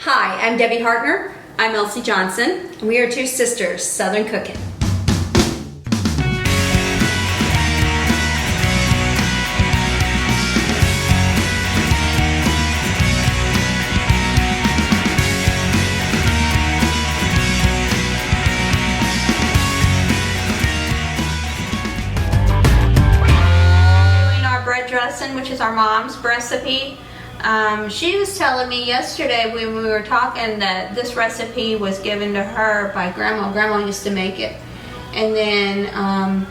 Hi, I'm Debbie Hartner. I'm Elsie Johnson. And we are two sisters, Southern Cooking. Doing our bread dressing, which is our mom's recipe. She was telling me yesterday when we were talking that this recipe was given to her by Grandma. Grandma used to make it. And then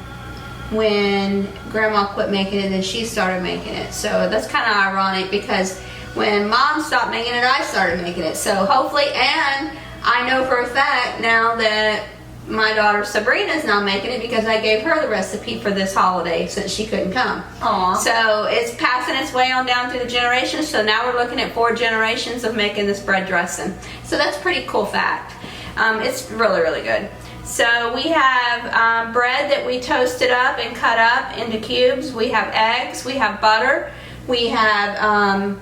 when Grandma quit making it, then she started making it. So that's kind of ironic because when Mom stopped making it, I started making it. So hopefully, and I know for a fact now that my daughter Sabrina is now making it because I gave her the recipe for this holiday since she couldn't come. Aww. So it's passing its way on down through the generations. So now we're looking at 4 generations of making this bread dressing. So that's a pretty cool fact. It's really, really good. So we have bread that we toasted up and cut up into cubes. We have eggs. We have butter. We have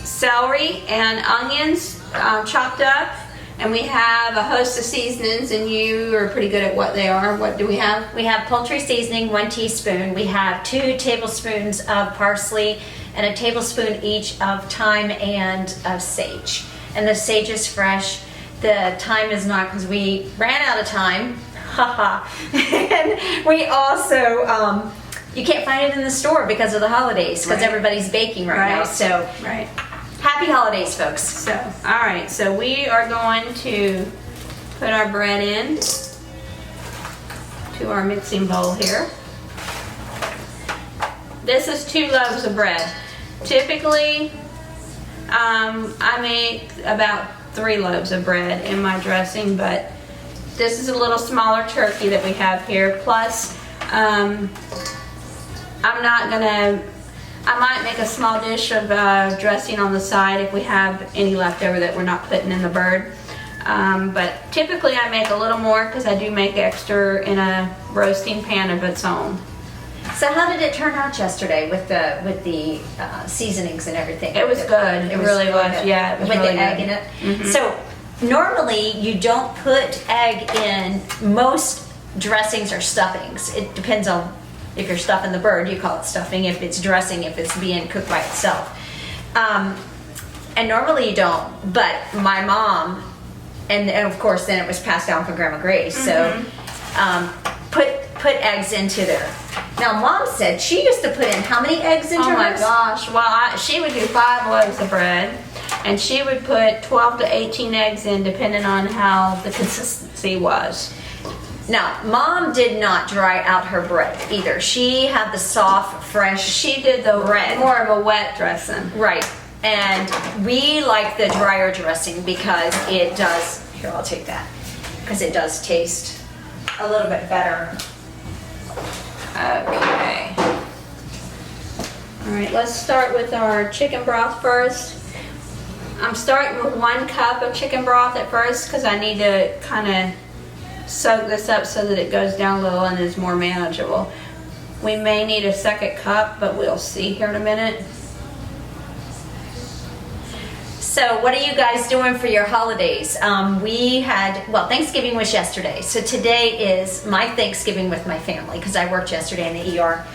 celery and onions chopped up. And we have a host of seasonings, and you are pretty good at what they are. What do we have? We have poultry seasoning, 1 teaspoon. We have 2 tablespoons of parsley and a tablespoon each of thyme and of sage. And the sage is fresh. The thyme is not because we ran out of time. Haha. And we also, you can't find it in the store because of the holidays, because everybody's baking right now. So. Right. Happy holidays, folks. So, all right, so we are going to put our bread in to our mixing bowl here. This is 2 loaves of bread. Typically, I make about 3 loaves of bread in my dressing, but this is a little smaller turkey that we have here. Plus, I might make a small dish of dressing on the side if we have any leftover that we're not putting in the bird. But typically I make a little more because I do make extra in a roasting pan of its own. So how did it turn out yesterday with the seasonings and everything? It was good. It really was. Yeah, it was with really the egg good. in it. Mm-hmm. So normally you don't put egg in most dressings or stuffings. It depends on. If you're stuffing the bird, you call it stuffing. If it's dressing, if it's being cooked by itself. And normally you don't, but my mom, and of course then it was passed down from Grandma Grace, so put eggs into there. Now Mom said she used to put in how many eggs into hers? Oh my gosh, well she would do 5 loaves of bread, and she would put 12 to 18 eggs in depending on how the consistency was. Now, Mom did not dry out her bread either. She had the soft, fresh. She did the bread. More of a wet dressing. Right. And we like the drier dressing because it does, here I'll take that, because it does taste a little bit better. Okay. All right, let's start with our chicken broth first. I'm starting with 1 cup of chicken broth at first because I need to kind of soak this up so that it goes down a little and is more manageable. We may need a 2nd cup, but we'll see here in a minute. So what are you guys doing for your holidays? We had, well, Thanksgiving was yesterday. So today is my Thanksgiving with my family because I worked yesterday in the ER.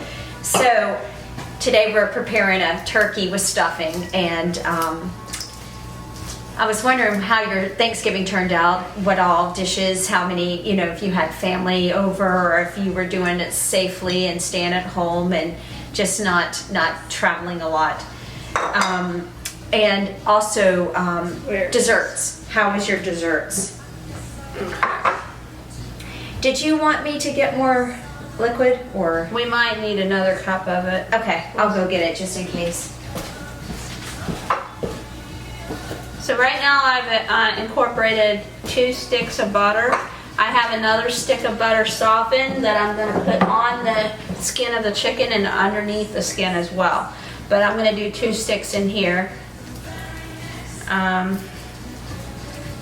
So today we're preparing a turkey with stuffing, and I was wondering how your Thanksgiving turned out, what all dishes, how many, if you had family over or if you were doing it safely and staying at home and just not traveling a lot. And also desserts. How was your desserts? Okay. Did you want me to get more liquid or? We might need another cup of it. Okay, I'll go get it just in case. So right now I've incorporated 2 sticks of butter. I have another stick of butter softened that I'm going to put on the skin of the chicken and underneath the skin as well. But I'm going to do 2 sticks in here.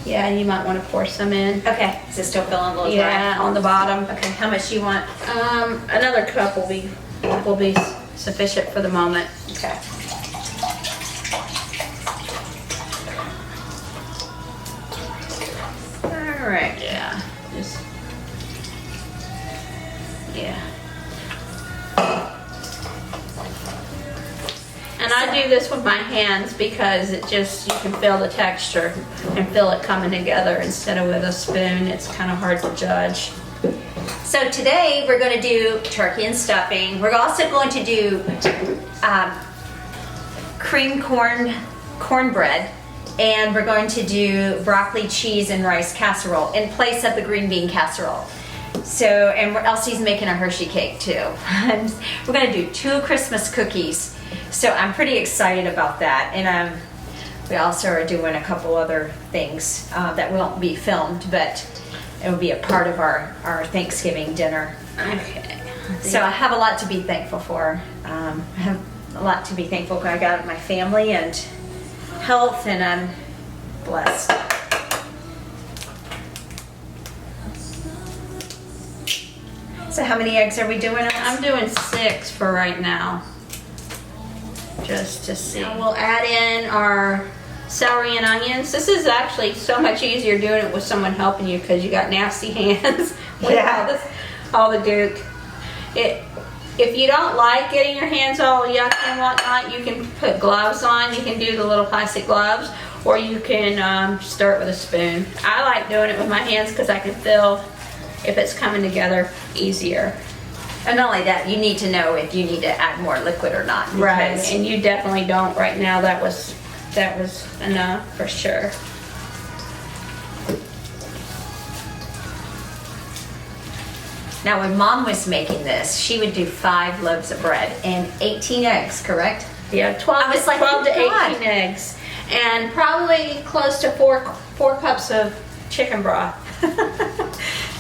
Yeah, you might want to pour some in. Okay, is it still feeling a little dry? Yeah, on the bottom. Okay, how much do you want? Another cup will be sufficient for the moment. Okay. Correct. Yeah. Just. Yeah. And I do this with my hands because it just, you can feel the texture and feel it coming together instead of with a spoon. It's kind of hard to judge. So today we're going to do turkey and stuffing. We're also going to do cream cornbread, and we're going to do broccoli, cheese, and rice casserole in place of the green bean casserole. So, and Elsie's making a Hershey cake too. And we're going to do 2 Christmas cookies. So I'm pretty excited about that. And we also are doing a couple other things that won't be filmed, but it will be a part of our Thanksgiving dinner. Okay. So I have a lot to be thankful for. I have a lot to be thankful for. I got my family and health, and I'm blessed. So how many eggs are we doing? I'm doing 6 for right now. Just to see. And we'll add in our celery and onions. This is actually so much easier doing it with someone helping you because you got nasty hands with Yeah. all the gook. If you don't like getting your hands all yucky and whatnot, you can put gloves on. You can do the little plastic gloves, or you can start with a spoon. I like doing it with my hands because I can feel if it's coming together easier. And not only that, you need to know if you need to add more liquid or not. Right, because- and you definitely don't right now. That was enough for sure. Now, when Mom was making this, she would do 5 loaves of bread and 18 eggs, correct? Yeah, 12, I was like, 12 to oh God. 18 eggs, and probably close to 4 cups of chicken broth.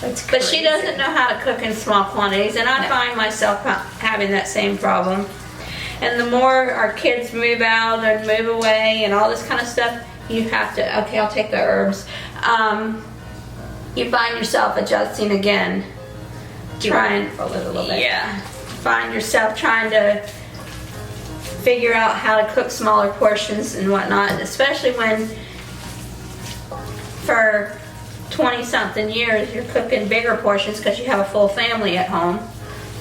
That's But she crazy. doesn't know how to cook in small quantities, and I No. find myself having that same problem. And the more our kids move out and move away and all this kind of stuff, you have to, okay, I'll take the herbs. You find yourself adjusting again. Trying a little bit. Yeah. Find yourself trying to figure out how to cook smaller portions and whatnot, especially when for 20 something years you're cooking bigger portions because you have a full family at home.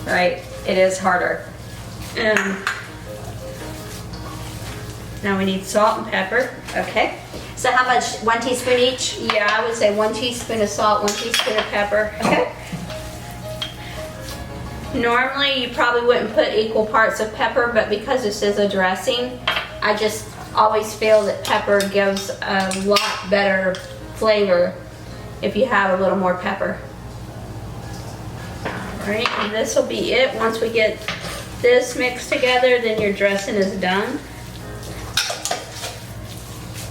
Right? It is harder. Now we need salt and pepper. Okay. So how much? 1 teaspoon each? Yeah, I would say 1 teaspoon of salt, 1 teaspoon of pepper. Okay. Normally you probably wouldn't put equal parts of pepper, but because this is a dressing, I just always feel that pepper gives a lot better flavor if you have a little more pepper. Alright, and this will be it. Once we get this mixed together, then your dressing is done.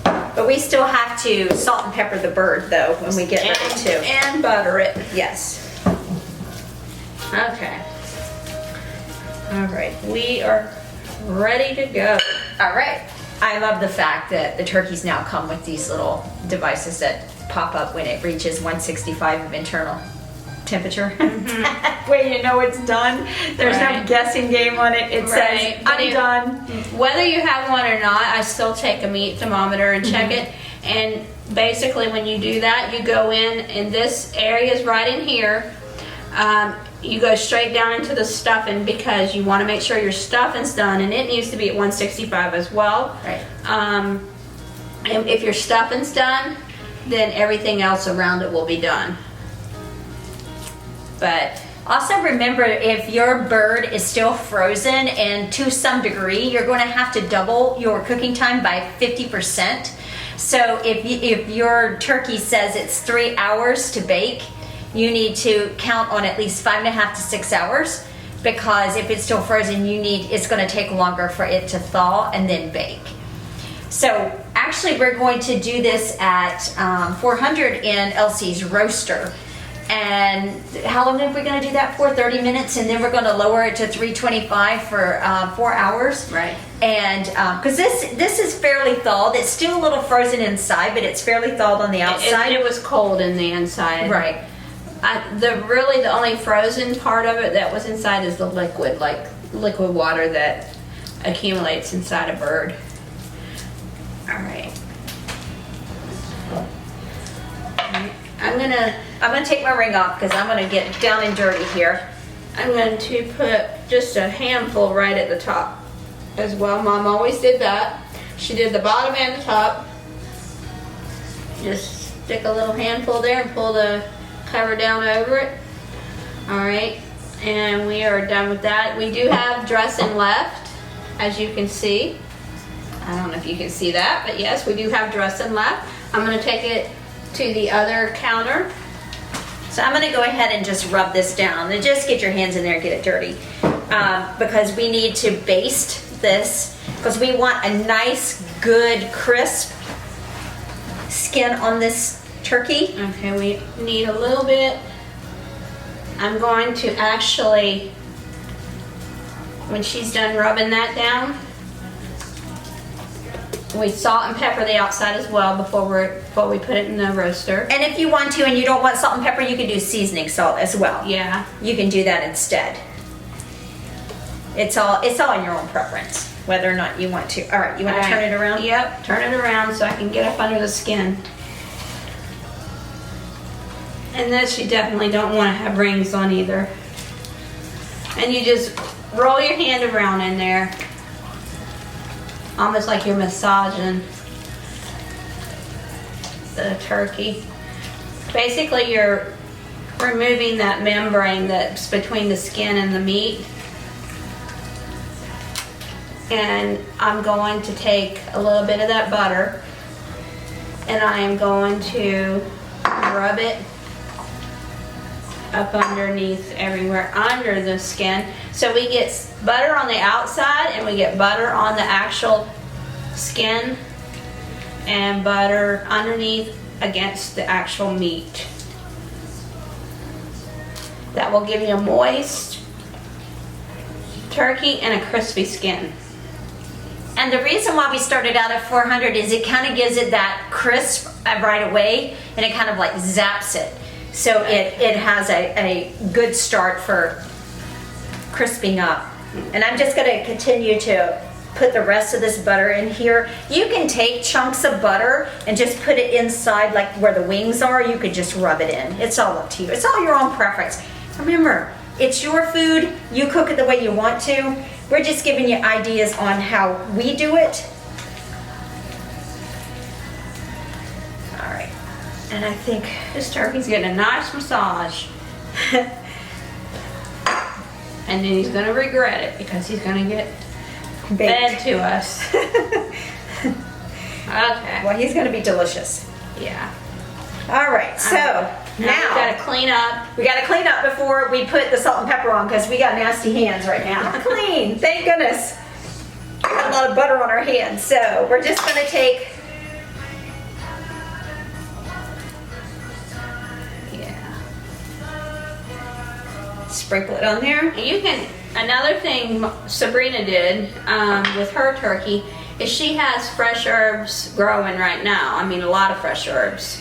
But we still have to salt and pepper the bird, though, when we get ready to. And butter it. Yes. Okay. Alright, we are ready to go. All right. I love the fact that the turkeys now come with these little devices that pop up when it reaches 165 of internal temperature. Way you know it's done. There's no Right. guessing game on it. It Right. says, But I'm done. Whether you have one or not, I still take a meat thermometer and check it. And basically when you do that, you go in, and this area is right in here. You go straight down into the stuffing because you want to make sure your stuffing's done, and it needs to be at 165 as well. Right. And if your stuffing's done, then everything else around it will be done. But Also remember, if your bird is still frozen, and to some degree, you're going to have to double your cooking time by 50%. So if your turkey says it's 3 hours to bake, you need to count on at least 5.5 to 6 hours, because if it's still frozen, it's going to take longer for it to thaw and then bake. So actually, we're going to do this at 400 in Elsie's roaster. And how long are we going to do that for? 30 minutes, and then we're going to lower it to 325 for 4 hours. Right. And because this is fairly thawed, it's still a little frozen inside, but it's fairly thawed on the outside. it was cold in the inside. Right. The only frozen part of it that was inside is the liquid, like liquid water that accumulates inside a bird. All right. I'm gonna take my ring off because I'm gonna get down and dirty here. I'm going to put just a handful right at the top as well. Mom always did that. She did the bottom and the top. Just stick a little handful there and pull the cover down over it. All right, and we are done with that. We do have dressing left, as you can see. I don't know if you can see that, but yes, we do have dressing left. I'm going to take it to the other counter. So I'm gonna go ahead and just rub this down and just get your hands in there and get it dirty. Because we need to baste this because we want a nice, good, crisp skin on this turkey. Okay, we need a little bit. I'm going to actually, when she's done rubbing that down, we salt and pepper the outside as well before we put it in the roaster. And if you want to and you don't want salt and pepper, you can do seasoning salt as well. Yeah. You can do that instead. It's all in your own preference, whether or not you want to. All right, you want to turn it around? Yep, turn it around so I can get up under the skin. And this you definitely don't want to have rings on either. And you just roll your hand around in there, almost like you're massaging the turkey. Basically, you're removing that membrane that's between the skin and the meat. And I'm going to take a little bit of that butter and I am going to rub it up underneath everywhere under the skin. So we get butter on the outside and we get butter on the actual skin and butter underneath against the actual meat. That will give you a moist turkey and a crispy skin. And the reason why we started out at 400 is it kind of gives it that crisp right away, and it kind of like zaps it. So it has a good start for crisping up. And I'm just going to continue to put the rest of this butter in here. You can take chunks of butter and just put it inside, like where the wings are. You could just rub it in. It's all up to you. It's all your own preference. Remember, it's your food. You cook it the way you want to. We're just giving you ideas on how we do it. All right. And I think This turkey's getting a nice massage. And then he's going to regret it because he's going to get fed to us. Okay. Well, he's going to be delicious. Yeah. All right, so Now we now got to clean up. we got to clean up before we put the salt and pepper on because we got nasty hands right now. Clean, thank goodness. We got a lot of butter on our hands, so we're just going to take. Yeah. Sprinkle it on there. And you can, another thing Sabrina did with her turkey is she has fresh herbs growing right now. I mean, a lot of fresh herbs.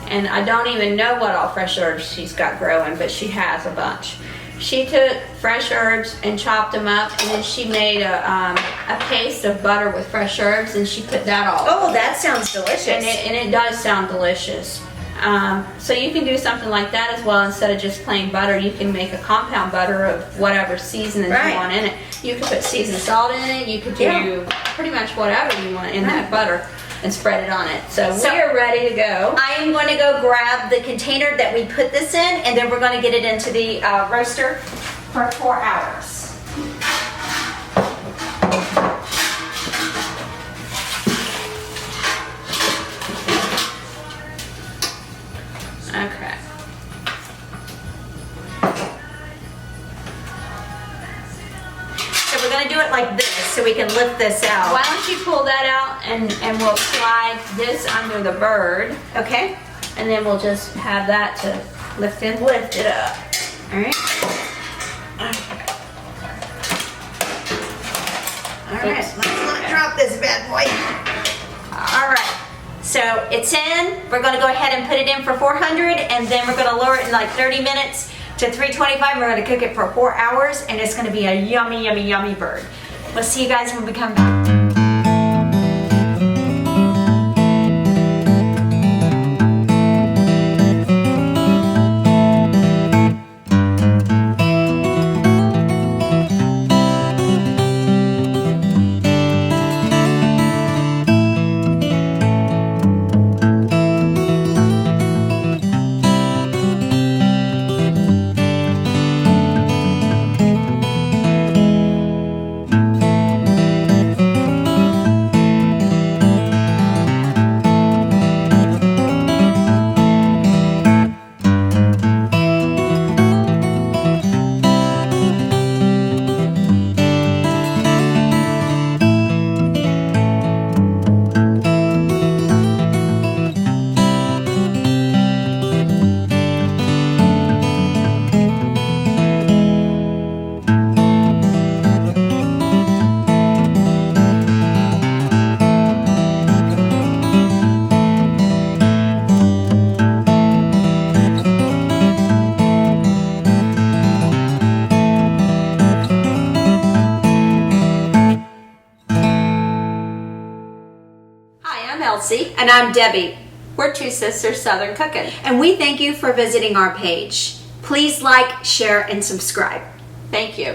And I don't even know what all fresh herbs she's got growing, but she has a bunch. She took fresh herbs and chopped them up, and then she made a paste of butter with fresh herbs, and she put that all Oh, that sounds delicious. and it does sound delicious. So you can do something like that as well. Instead of just plain butter, you can make a compound butter of whatever seasoning Right. you want in it. You could put seasoned salt in it. You could do pretty much whatever you want in that butter and spread it on it. So we are ready to go. I am going to go grab the container that we put this in, and then we're going to get it into the roaster for 4 hours. Okay. So we're going to do it like this so we can lift this out. Why don't you pull that out and we'll slide this under the bird, Okay? and then we'll just have that to lift it up. All right. All right, let's not drop this bad boy. All right, so it's in. We're going to go ahead and put it in for 400, and then we're going to lower it in like 30 minutes to 325. We're going to cook it for 4 hours, and it's going to be a yummy, yummy, yummy bird. We'll see you guys when we come back. Elsie. And I'm Debbie. We're two sisters Southern cooking. And we thank you for visiting our page. Please like, share, and subscribe. Thank you.